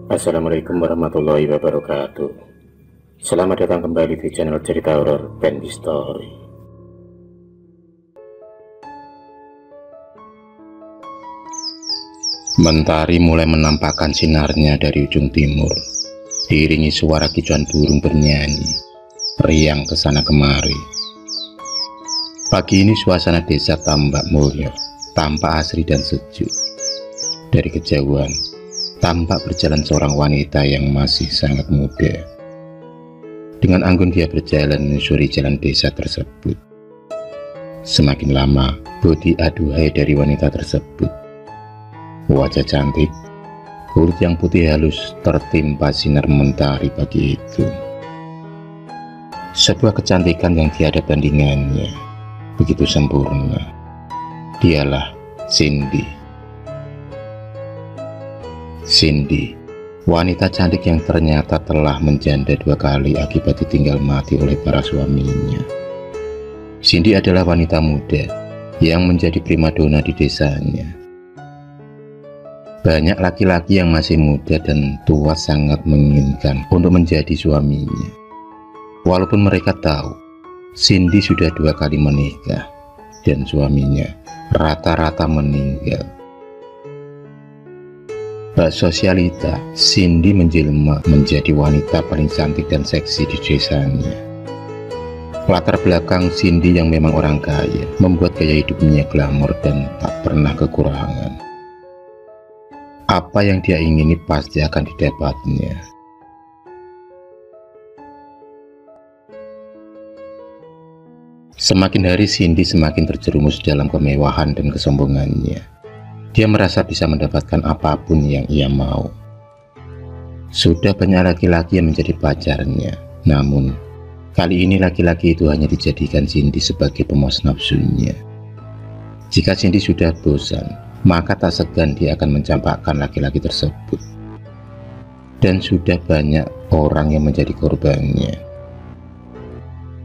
Assalamualaikum warahmatullahi wabarakatuh. Selamat datang kembali di channel cerita horor Bendy Story. Mentari mulai menampakkan sinarnya dari ujung timur, diiringi suara kicauan burung bernyanyi, riang kesana kemari. Pagi ini suasana desa tambah mulia, tampak asri dan sejuk. Dari kejauhan tampak berjalan seorang wanita yang masih sangat muda. Dengan anggun dia berjalan menyusuri jalan desa tersebut. Semakin lama budi aduhai dari wanita tersebut. Wajah cantik, kulit yang putih halus tertimpa sinar mentari pagi itu. Sebuah kecantikan yang tiada bandingannya, begitu sempurna. Dialah Cindy. Cindy, wanita cantik yang ternyata telah menjanda 2 kali akibat ditinggal mati oleh para suaminya. Cindy adalah wanita muda yang menjadi primadona di desanya. Banyak laki-laki yang masih muda dan tua sangat menginginkan untuk menjadi suaminya. Walaupun mereka tahu Cindy sudah 2 kali menikah dan suaminya rata-rata meninggal. Bak sosialita, Cindy menjelma menjadi wanita paling cantik dan seksi di desanya. Latar belakang Cindy yang memang orang kaya membuat gaya hidupnya glamor dan tak pernah kekurangan. Apa yang dia ingini pasti akan didapatnya. Semakin hari Cindy semakin terjerumus dalam kemewahan dan kesombongannya. Dia merasa bisa mendapatkan apapun yang ia mau. Sudah banyak laki-laki yang menjadi pacarnya, namun kali ini laki-laki itu hanya dijadikan Cindy sebagai pemuas nafsunya. Jika Cindy sudah bosan, maka tak segan dia akan mencampakkan laki-laki tersebut. Dan sudah banyak orang yang menjadi korbannya.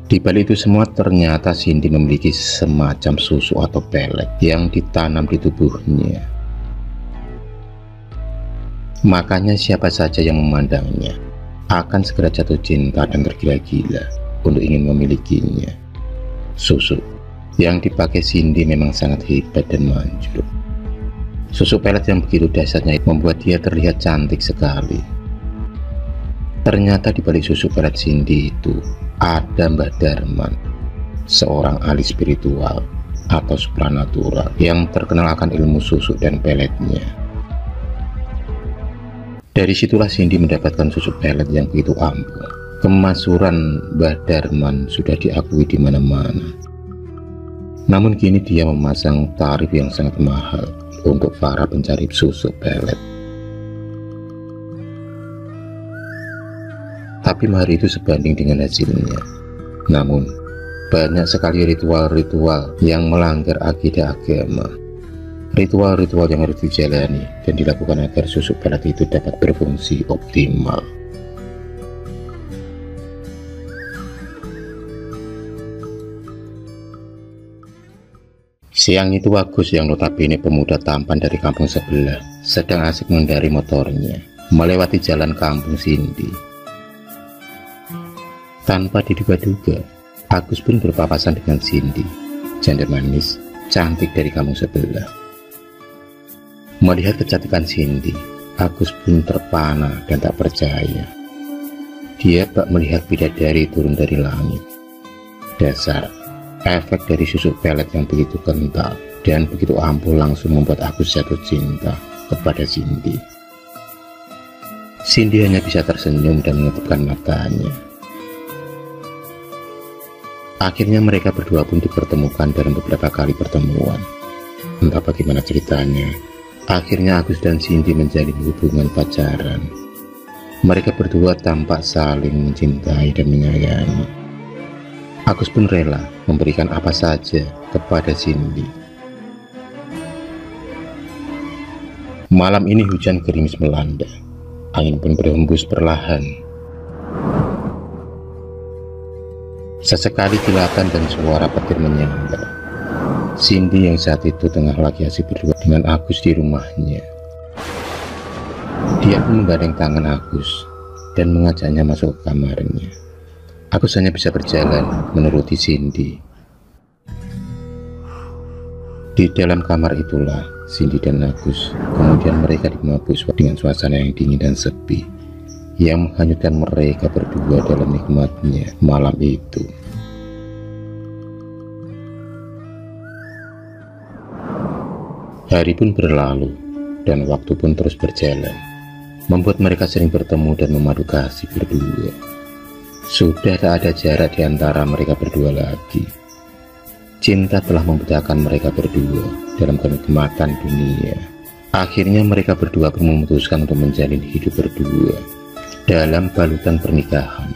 Di balik itu semua ternyata Cindy memiliki semacam susu atau pelet yang ditanam di tubuhnya. Makanya siapa saja yang memandangnya akan segera jatuh cinta dan tergila-gila untuk ingin memilikinya. Susu yang dipakai Cindy memang sangat hebat dan manjur. Susu pelet yang begitu dahsyatnya membuat dia terlihat cantik sekali. Ternyata di balik susu pelet Cindy itu ada Mbah Darman, seorang ahli spiritual atau supranatural yang terkenal akan ilmu susu dan peletnya. Dari situlah Cindy mendapatkan susu pelet yang begitu ampuh. Kemasyhuran Mbah Darman sudah diakui di mana-mana. Namun kini dia memasang tarif yang sangat mahal untuk para pencari susu pelet. Tapi mahar itu sebanding dengan hasilnya. Namun banyak sekali ritual-ritual yang melanggar akidah agama. Ritual-ritual yang harus dijalani dan dilakukan agar susu pelet itu dapat berfungsi optimal. Siang itu Agus yang notabene pemuda tampan dari kampung sebelah sedang asik mengendari motornya melewati jalan kampung Cindy. Tanpa diduga-duga, Agus pun berpapasan dengan Cindy, janda manis, cantik dari kampung sebelah. Melihat kecantikan Cindy, Agus pun terpana dan tak percaya. Dia bak melihat bidadari turun dari langit. Dasar, efek dari susu pelet yang begitu kental dan begitu ampuh langsung membuat Agus jatuh cinta kepada Cindy. Cindy hanya bisa tersenyum dan menutupkan matanya. Akhirnya mereka berdua pun dipertemukan dalam beberapa kali pertemuan. Entah bagaimana ceritanya, akhirnya Agus dan Cindy menjalin hubungan pacaran. Mereka berdua tampak saling mencintai dan menyayangi. Agus pun rela memberikan apa saja kepada Cindy. Malam ini hujan gerimis melanda. Angin pun berhembus perlahan. Sesekali kilatan dan suara petir menyambar. Cindy yang saat itu tengah lagi asik berdua dengan Agus di rumahnya. Dia pun menggandeng tangan Agus dan mengajaknya masuk ke kamarnya. Agus hanya bisa berjalan menuruti Cindy. Di dalam kamar itulah Cindy dan Agus, kemudian mereka dimabuk dengan suasana yang dingin dan sepi yang menghanyutkan mereka berdua dalam nikmatnya malam itu. Hari pun berlalu dan waktu pun terus berjalan, membuat mereka sering bertemu dan memadu kasih berdua. Sudah tak ada jarak di antara mereka berdua lagi. Cinta telah membedakan mereka berdua dalam kenikmatan dunia. Akhirnya mereka berdua pun memutuskan untuk menjalin hidup berdua dalam balutan pernikahan.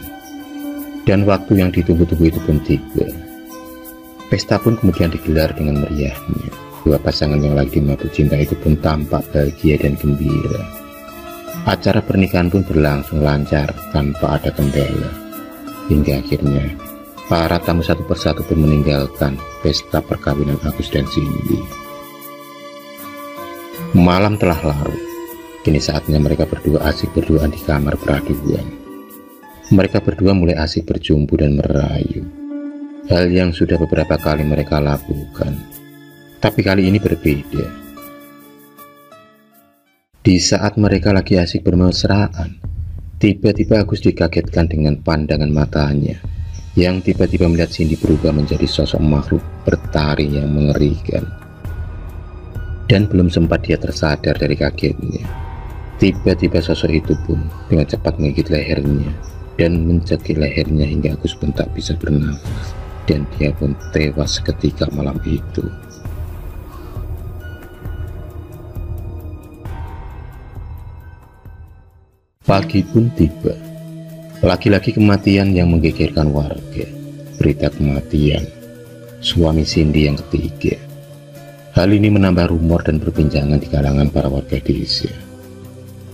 Dan waktu yang ditunggu-tunggu itu pun tiba. Pesta pun kemudian digelar dengan meriahnya. Dua pasangan yang lagi mabuk cinta itu pun tampak bahagia dan gembira. Acara pernikahan pun berlangsung lancar tanpa ada kendala. Hingga akhirnya para tamu satu persatu pun meninggalkan pesta perkawinan Agus dan Cindy. Malam telah larut. Kini saatnya mereka berdua asik berduaan di kamar peraduan. Mereka berdua mulai asik berjumpa dan merayu. Hal yang sudah beberapa kali mereka lakukan. Tapi kali ini berbeda. Di saat mereka lagi asik bermesraan, tiba-tiba Agus dikagetkan dengan pandangan matanya yang tiba-tiba melihat Cindy berubah menjadi sosok makhluk bertari yang mengerikan. Dan belum sempat dia tersadar dari kagetnya, tiba-tiba sosok itu pun dengan cepat menggigit lehernya dan mencekik lehernya hingga Agus pun tak bisa bernafas, dan dia pun tewas seketika malam itu. Pagi pun tiba. Laki-laki kematian yang menggegerkan warga. Berita kematian suami Cindy yang ketiga. Hal ini menambah rumor dan perbincangan di kalangan para warga desa.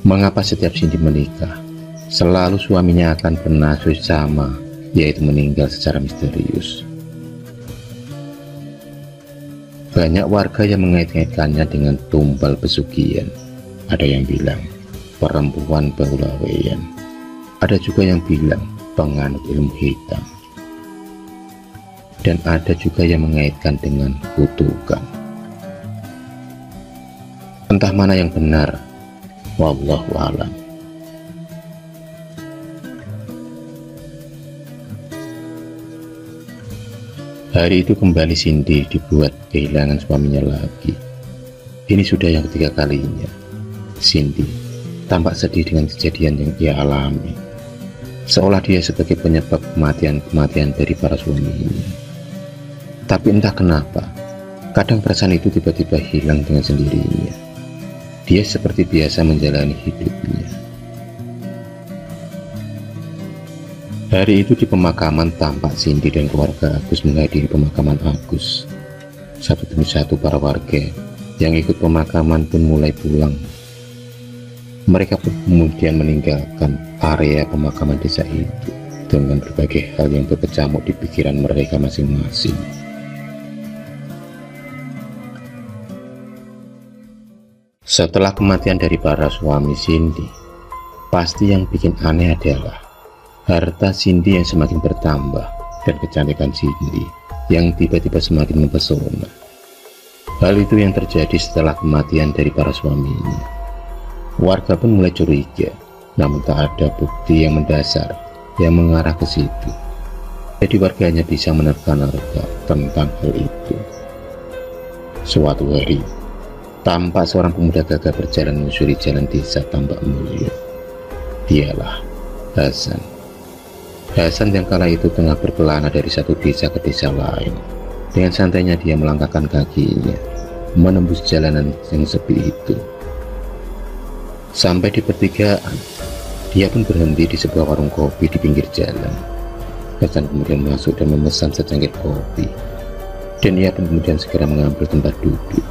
Mengapa setiap Cindy menikah, selalu suaminya akan bernasib sama, yaitu meninggal secara misterius. Banyak warga yang mengait-ngaitkannya dengan tumbal pesugihan. Ada yang bilang perempuan baulaweyan. Ada juga yang bilang penganut ilmu hitam. Dan ada juga yang mengaitkan dengan kutukan. Entah mana yang benar, wallahu a'lam. Hari itu kembali Cindy dibuat kehilangan suaminya lagi. Ini sudah yang ketiga kalinya. Cindy tampak sedih dengan kejadian yang ia alami, seolah dia sebagai penyebab kematian-kematian dari para suaminya. Tapi entah kenapa, kadang perasaan itu tiba-tiba hilang dengan sendirinya. Dia seperti biasa menjalani hidupnya. Hari itu di pemakaman tampak Cindy dan keluarga Agus menghadiri pemakaman Agus. Satu demi satu para warga yang ikut pemakaman pun mulai pulang. Mereka pun kemudian meninggalkan area pemakaman desa itu dengan berbagai hal yang berkecamuk di pikiran mereka masing-masing. Setelah kematian dari para suami Cindy, pasti yang bikin aneh adalah harta Cindy yang semakin bertambah dan kecantikan Cindy yang tiba-tiba semakin mempesona. Hal itu yang terjadi setelah kematian dari para suaminya. Warga pun mulai curiga, namun tak ada bukti yang mendasar yang mengarah ke situ. Jadi warga hanya bisa menerka-nerka tentang hal itu. Suatu hari, tampak seorang pemuda gagah berjalan menyusuri jalan desa Tambak Mulyo. Dialah Hasan. Hasan yang kala itu tengah berkelana dari satu desa ke desa lain. Dengan santainya dia melangkahkan kakinya, menembus jalanan yang sepi itu. Sampai di pertigaan, dia pun berhenti di sebuah warung kopi di pinggir jalan. Hasan kemudian masuk dan memesan secangkir kopi, dan ia pun kemudian segera mengambil tempat duduk.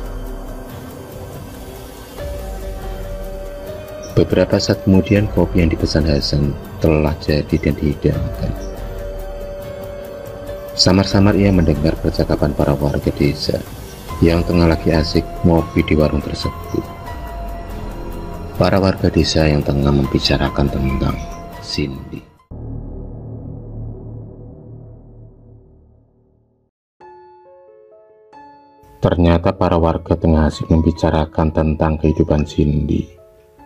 Beberapa saat kemudian kopi yang dipesan Hasan telah jadi dan dihidangkan. Samar-samar ia mendengar percakapan para warga desa yang tengah lagi asik ngopi di warung tersebut. para warga desa yang tengah membicarakan tentang Cindy. Ternyata para warga tengah asik membicarakan tentang kehidupan Cindy,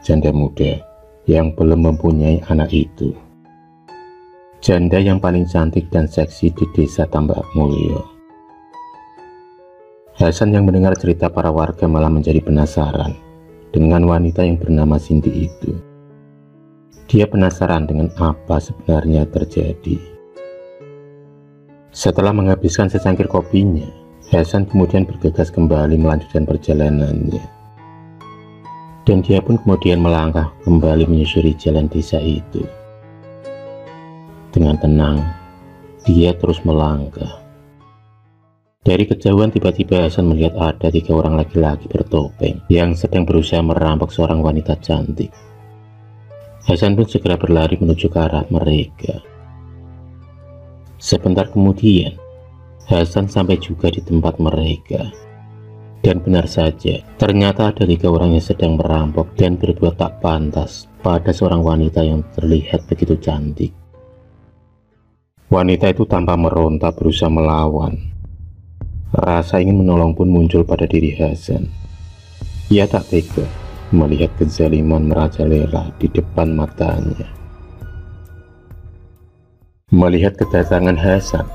janda muda yang belum mempunyai anak itu. Janda yang paling cantik dan seksi di desa Tambak Mulyo. Hasan yang mendengar cerita para warga malah menjadi penasaran dengan wanita yang bernama Cindy itu. Dia penasaran dengan apa sebenarnya terjadi. Setelah menghabiskan secangkir kopinya, Hasan kemudian bergegas kembali melanjutkan perjalanannya. Dan dia pun kemudian melangkah kembali menyusuri jalan desa itu. Dengan tenang, dia terus melangkah. Dari kejauhan tiba-tiba Hasan melihat ada 3 orang laki-laki bertopeng yang sedang berusaha merampok seorang wanita cantik. Hasan pun segera berlari menuju ke arah mereka. Sebentar kemudian, Hasan sampai juga di tempat mereka. Dan benar saja, ternyata ada 3 orang yang sedang merampok dan berbuat tak pantas pada seorang wanita yang terlihat begitu cantik. Wanita itu tanpa meronta berusaha melawan. Rasa ingin menolong pun muncul pada diri Hasan. Ia tak tega melihat kezaliman merajalela di depan matanya. Melihat kedatangan Hasan,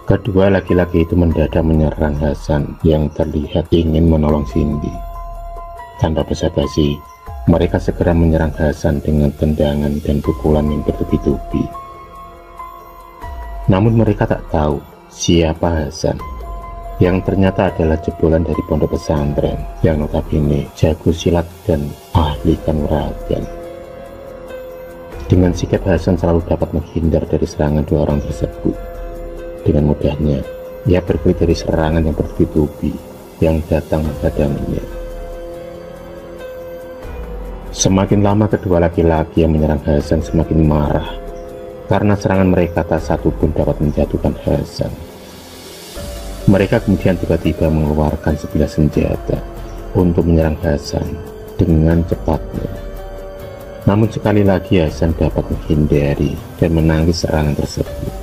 kedua laki-laki itu mendadak menyerang Hasan yang terlihat ingin menolong Cindy. Tanpa basa-basi, mereka segera menyerang Hasan dengan tendangan dan pukulan yang bertubi-tubi. Namun mereka tak tahu siapa Hasan, yang ternyata adalah jebolan dari pondok pesantren yang notabene jago silat dan ahli kanuragan. Dengan sikap Hasan selalu dapat menghindar dari serangan 2 orang tersebut. Dengan mudahnya, ia berkelit dari serangan yang bertubi-tubi yang datang menghadangnya. Semakin lama kedua laki-laki yang menyerang Hasan semakin marah, karena serangan mereka tak satu pun dapat menjatuhkan Hasan. Mereka kemudian tiba-tiba mengeluarkan sebilah senjata untuk menyerang Hasan dengan cepatnya. Namun sekali lagi Hasan dapat menghindari dan menangkis serangan tersebut.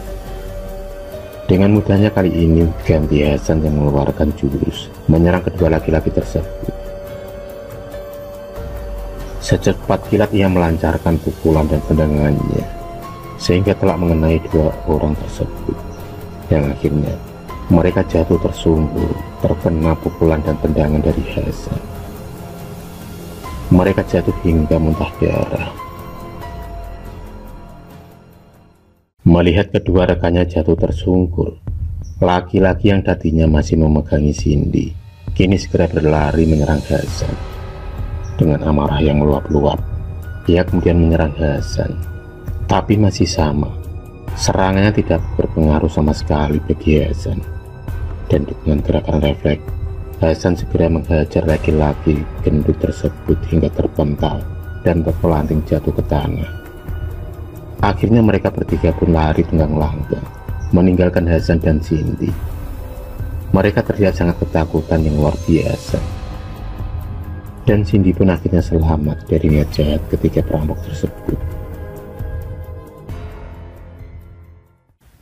Dengan mudahnya kali ini ganti Hasan yang mengeluarkan jurus menyerang kedua laki-laki tersebut. Secepat kilat ia melancarkan pukulan dan tendangannya sehingga telah mengenai 2 orang tersebut, yang akhirnya mereka jatuh tersungkur terkena pukulan dan tendangan dari Hasan. Mereka jatuh hingga muntah darah. Melihat kedua rekannya jatuh tersungkur, laki-laki yang tadinya masih memegangi Cindy kini segera berlari menyerang Hasan. Dengan amarah yang meluap-luap, ia kemudian menyerang Hasan. Tapi masih sama, serangannya tidak berpengaruh sama sekali bagi Hasan. Dan dengan gerakan refleks, Hasan segera menghajar laki-laki gendut tersebut hingga terpental dan terpelanting jatuh ke tanah. Akhirnya mereka bertiga pun lari tunggang langgang, meninggalkan Hasan dan Cindy. Mereka terlihat sangat ketakutan yang luar biasa. Dan Cindy pun akhirnya selamat dari niat jahat ketiga perampok tersebut.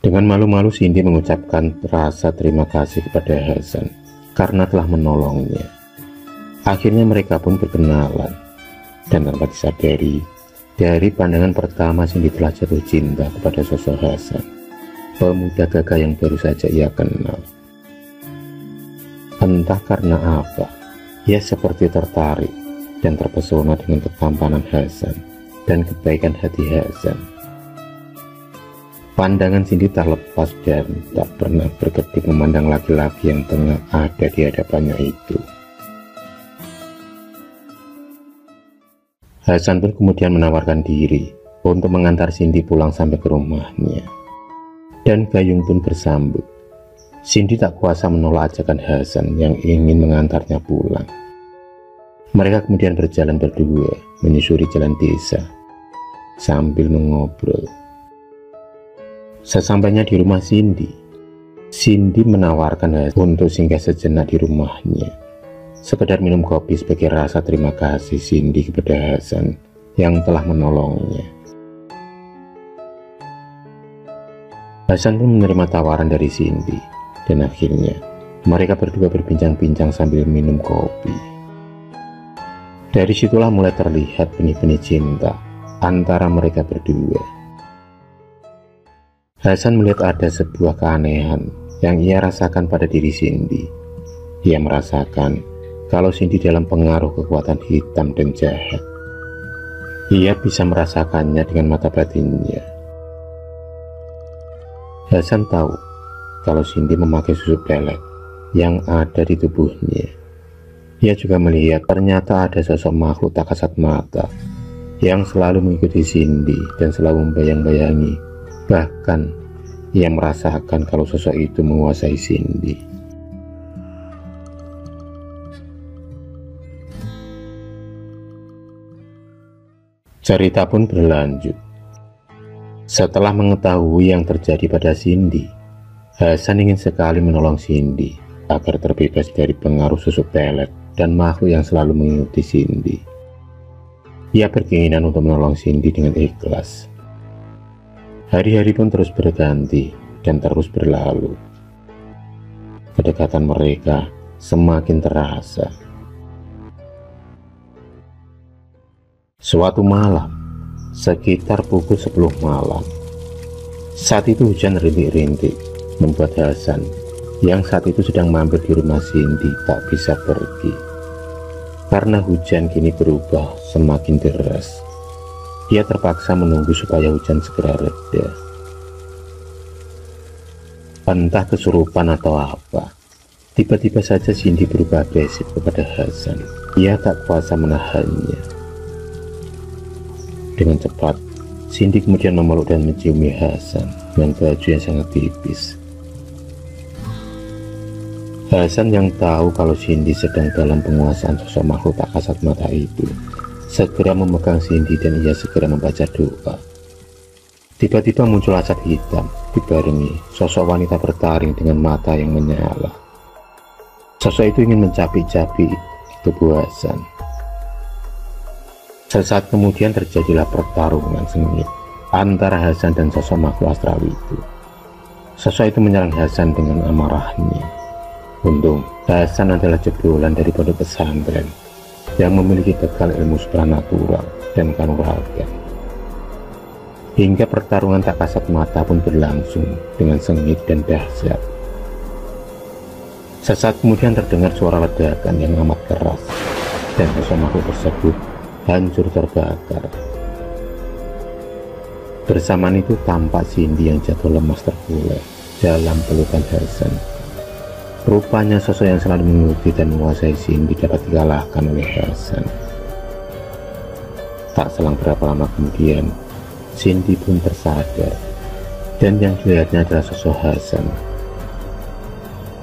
Dengan malu-malu Cindy mengucapkan rasa terima kasih kepada Hasan karena telah menolongnya. Akhirnya mereka pun berkenalan, dan tanpa disadari, dari pandangan pertama Cindy telah jatuh cinta kepada sosok Hasan, pemuda gagah yang baru saja ia kenal. Entah karena apa, ia seperti tertarik dan terpesona dengan ketampanan Hasan dan kebaikan hati Hasan. Pandangan Cindy tak lepas dan tak pernah berkedip memandang laki-laki yang tengah ada di hadapannya itu. Hasan pun kemudian menawarkan diri untuk mengantar Cindy pulang sampai ke rumahnya. Dan Gayung pun bersambut. Cindy tak kuasa menolak ajakan Hasan yang ingin mengantarnya pulang. Mereka kemudian berjalan berdua menyusuri jalan desa sambil mengobrol. Sesampainya di rumah Cindy, Cindy menawarkan Hasan untuk singgah sejenak di rumahnya sekedar minum kopi sebagai rasa terima kasih Cindy kepada Hasan yang telah menolongnya. Hasan pun menerima tawaran dari Cindy, dan akhirnya mereka berdua berbincang-bincang sambil minum kopi. Dari situlah mulai terlihat benih-benih cinta antara mereka berdua. Hasan melihat ada sebuah keanehan yang ia rasakan pada diri Cindy. Ia merasakan kalau Cindy dalam pengaruh kekuatan hitam dan jahat. Ia bisa merasakannya dengan mata batinnya. Hasan tahu kalau Cindy memakai susu pelet yang ada di tubuhnya. Ia juga melihat ternyata ada sosok makhluk tak kasat mata yang selalu mengikuti Cindy dan selalu membayang-bayangi. Bahkan ia merasakan kalau sosok itu menguasai Cindy. Cerita pun berlanjut. Setelah mengetahui yang terjadi pada Cindy, Hasan ingin sekali menolong Cindy agar terbebas dari pengaruh susu pelet dan makhluk yang selalu mengikuti Cindy. Ia berkeinginan untuk menolong Cindy dengan ikhlas. Hari-hari pun terus berganti dan terus berlalu. Kedekatan mereka semakin terasa. Suatu malam, sekitar pukul 10 malam, saat itu hujan rintik-rintik membuat Hasan yang saat itu sedang mampir di rumah Cindy tak bisa pergi. Karena hujan kini berubah semakin deras, ia terpaksa menunggu supaya hujan segera reda. Entah kesurupan atau apa, tiba-tiba saja Cindy berubah agresif kepada Hasan. Ia tak kuasa menahannya. Dengan cepat, Cindy kemudian memeluk dan menciumi Hasan dengan baju yang sangat tipis. Hasan yang tahu kalau Cindy sedang dalam penguasaan sosok makhluk tak kasat mata itu, segera memegang Cindy dan ia segera membaca doa. Tiba-tiba muncul asap hitam dibarengi sosok wanita bertaring dengan mata yang menyala. Sosok itu ingin mencapik-capik tubuh Hasan. Sesaat kemudian terjadilah pertarungan sengit antara Hasan dan sosok makhluk astral itu. Sosok itu menyerang Hasan dengan amarahnya. Untung Hasan adalah jebolan dari pondok pesantren yang memiliki bekal ilmu supranatural dan kanuragan. Hingga pertarungan tak kasat mata pun berlangsung dengan sengit dan dahsyat. Sesaat kemudian terdengar suara ledakan yang amat keras dan sosok makhluk tersebut hancur terbakar. Bersamaan itu tampak Cindy yang jatuh lemas terkulai dalam pelukan Hasan. Rupanya sosok yang selalu mengikuti dan menguasai Cindy dapat dikalahkan oleh Hasan. Tak selang berapa lama kemudian, Cindy pun tersadar, dan yang dilihatnya adalah sosok Hasan.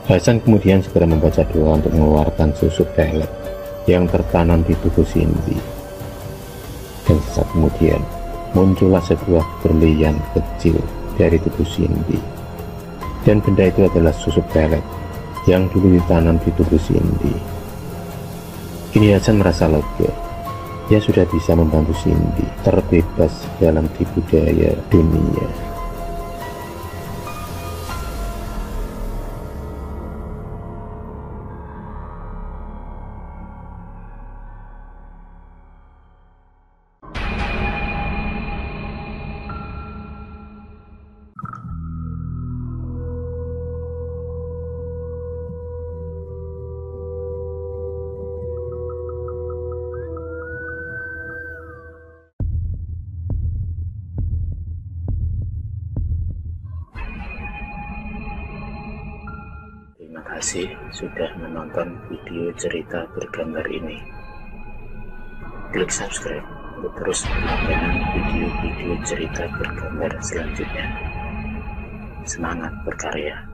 Hasan kemudian segera membaca doa untuk mengeluarkan susu pelet yang tertanam di tubuh Cindy. Dan saat kemudian muncullah sebuah berlian kecil dari tubuh Cindy, dan benda itu adalah susu pelet yang dulu ditanam di tubuh Cindy. Kini Hasan merasa lega, ia sudah bisa membantu Cindy terbebas dalam tipu daya dunia. Terima kasih sudah menonton video cerita bergambar ini. Klik subscribe untuk terus mendapatkan video-video cerita bergambar selanjutnya. Semangat berkarya.